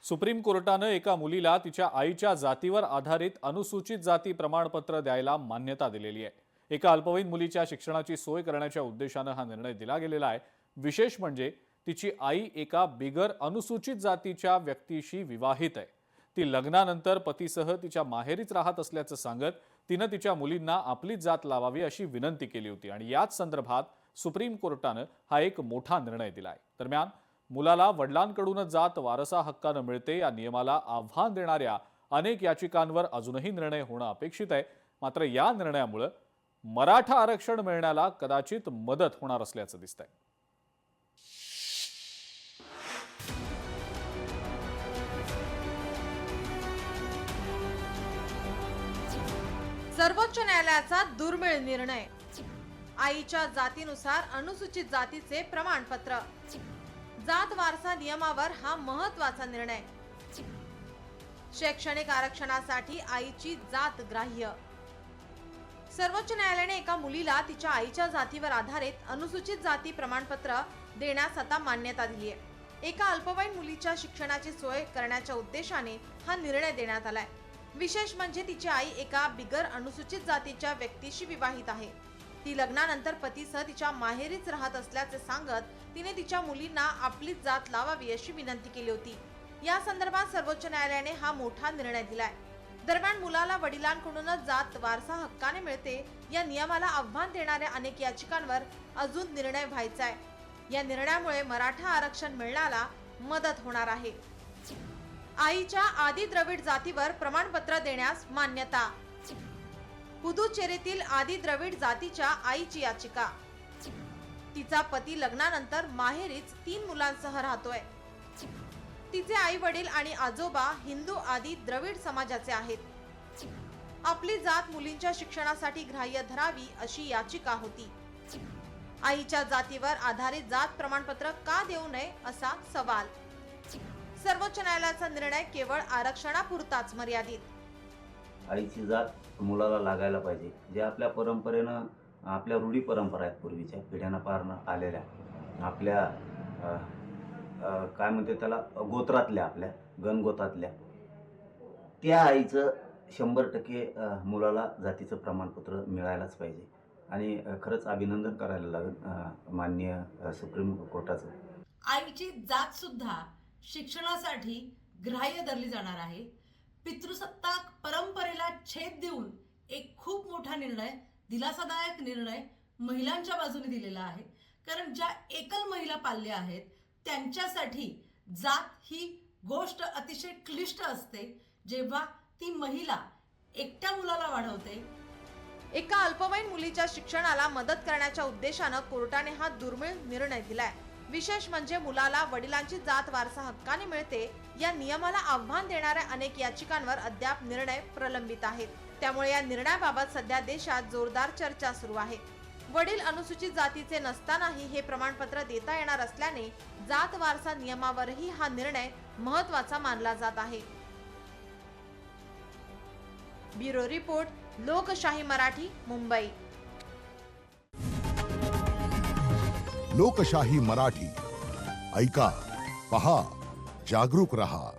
Supreme कोर्टानं एका मुलीला तिच्या आईच्या जातीवर आधारित अनुसूचित जाती प्रमाणपत्र द्यायला मान्यता दिलेली आहे। एका अल्पवयीन मुलीच्या शिक्षणाची सोय करण्याच्या उद्देशानं हा निर्णय दिला गेलेला आहे। विशेष म्हणजे तिची आई एका बिगर अनुसूचित जातीच्या व्यक्तीशी विवाहित आहे। ती लग्नानंतर पतीसह तिच्या माहेरीच राहत असल्याचं सांगत तिनं तिच्या मुलींना आपलीच जात लावावी अशी विनंती केली होती आणि याच संदर्भात सुप्रीम कोर्टानं हा एक मोठा निर्णय दिलाय। दरम्यान मुलाला वडिलांकडूनच जात वारसा हक्कानं मिळते या नियमाला आव्हान देणाऱ्या अनेक याचिकांवर अजूनही निर्णय होणं अपेक्षित आहे। मात्र या निर्णयामुळे मराठा आरक्षण मिळण्याला कदाचित मदत होणार असल्याचं दिसतंय। सर्वोच्च न्यायालयाचा दुर्मिळ निर्णय। आईच्या जातीनुसार अनुसूचित जातीचे प्रमाणपत्र। जात वारसा नियमावर हा महत्त्वाचा निर्णय। शैक्षणिक आरक्षणासाठी आईची जात ग्राह्य। सर्वोच्च न्यायालयाने एका मुलीला तिच्या आईच्या जातीवर आधारित अनुसूचित जाती प्रमाणपत्र देण्यास आता मान्यता दिली आहे। एका अल्पवयीन मुलीच्या शिक्षणाची सोय करण्याच्या उद्देशाने हा निर्णय देण्यात आलाय। विशेष म्हणजे तिची आई एका बिगर अनुसूचित जातीच्या व्यक्तीशी विवाहित आहे। ती लग्नानंतर पतीसह तिच्या माहेरीच राहत असल्याचे सांगत तिने तिच्या मुलींना आपलीच जात लावावी अशी विनंती केली होती। या संदर्भात सर्वोच्च न्यायालयाने हा मोठा निर्णय दिलाय। दरम्यान मुलाला वडिलांकडूनच जात वारसा हक्काने मिळते या नियमाला आव्हान देणाऱ्या अनेक याचिकांवर अजून निर्णय व्हायचा आहे। या निर्णयामुळे मराठा आरक्षण मिळण्याला मदत होणार आहे। आईच्या आदी द्रविड जातीवर प्रमाणपत्र देण्यास मान्यता। पुदुचेरीतील आदी द्रविड जातीच्या आईची याचिका। तिचा पती लग्नानंतर माहेरीच 3 मुलांसह राहतोय। तिचे आई वडील आणि आजोबा हिंदू आदी द्रविड समाजाचे आहेत। आपली जात मुलींच्या शिक्षणासाठी ग्राह्य धरावी अशी याचिका होती। आईच्या जातीवर आधारित जात प्रमाणपत्र का देऊ नये असा सवाल। सर्वोच्च न्यायालयाचा निर्णय केवळ आरक्षणापुरताच मर्यादित। आईची जात मुलाला लागायला पाहिजे, जे आपल्या परंपरेनं आपल्या रूढी परंपरा आहेत पूर्वीच्या पिढ्यानं पारनं आलेल्या आपल्या काय म्हणते त्याला गोत्रातल्या आपल्या गणगोतातल्या त्या आईचं 100% मुलाला जातीचं प्रमाणपत्र मिळायलाच पाहिजे। आणि खरंच अभिनंदन करायला लागेल माननीय सुप्रीम कोर्टाचं। आईची जात सुद्धा शिक्षणासाठी ग्राह्य धरली जाणार आहे। पितृसत्ताक परंपरेला छेद देऊन एक खूप मोठा निर्णय, दिलासादायक निर्णय महिलांच्या बाजूने दिलेला आहे। कारण ज्या एकल महिला पाल्य आहेत त्यांच्यासाठी जात ही गोष्ट अतिशय क्लिष्ट असते, जेव्हा ती महिला एकट्या मुलाला वाढवते। एका अल्पवयीन मुलीच्या शिक्षणाला मदत करण्याच्या उद्देशानं कोर्टाने हा दुर्मिळ निर्णय दिलाय। विशेष म्हणजे मुलाला वडिलांची जात वारसा हक्काने मिळते या नियमाला आव्हान देणाऱ्या अनेक याचिकांवर अद्याप निर्णय प्रलंबित आहेत। त्यामुळे या निर्णयाबाबत सध्या देशात जोरदार चर्चा सुरू आहे। वडील अनुसूचित जातीचे नसतानाही हे प्रमाणपत्र देता येणार असल्याने जात वारसा नियमावरही हा निर्णय महत्त्वाचा मानला जात आहे। ब्युरो रिपोर्ट, लोकशाही मराठी, मुंबई। लोकशाही मराठी ऐका, पहा, जागरूक रहा।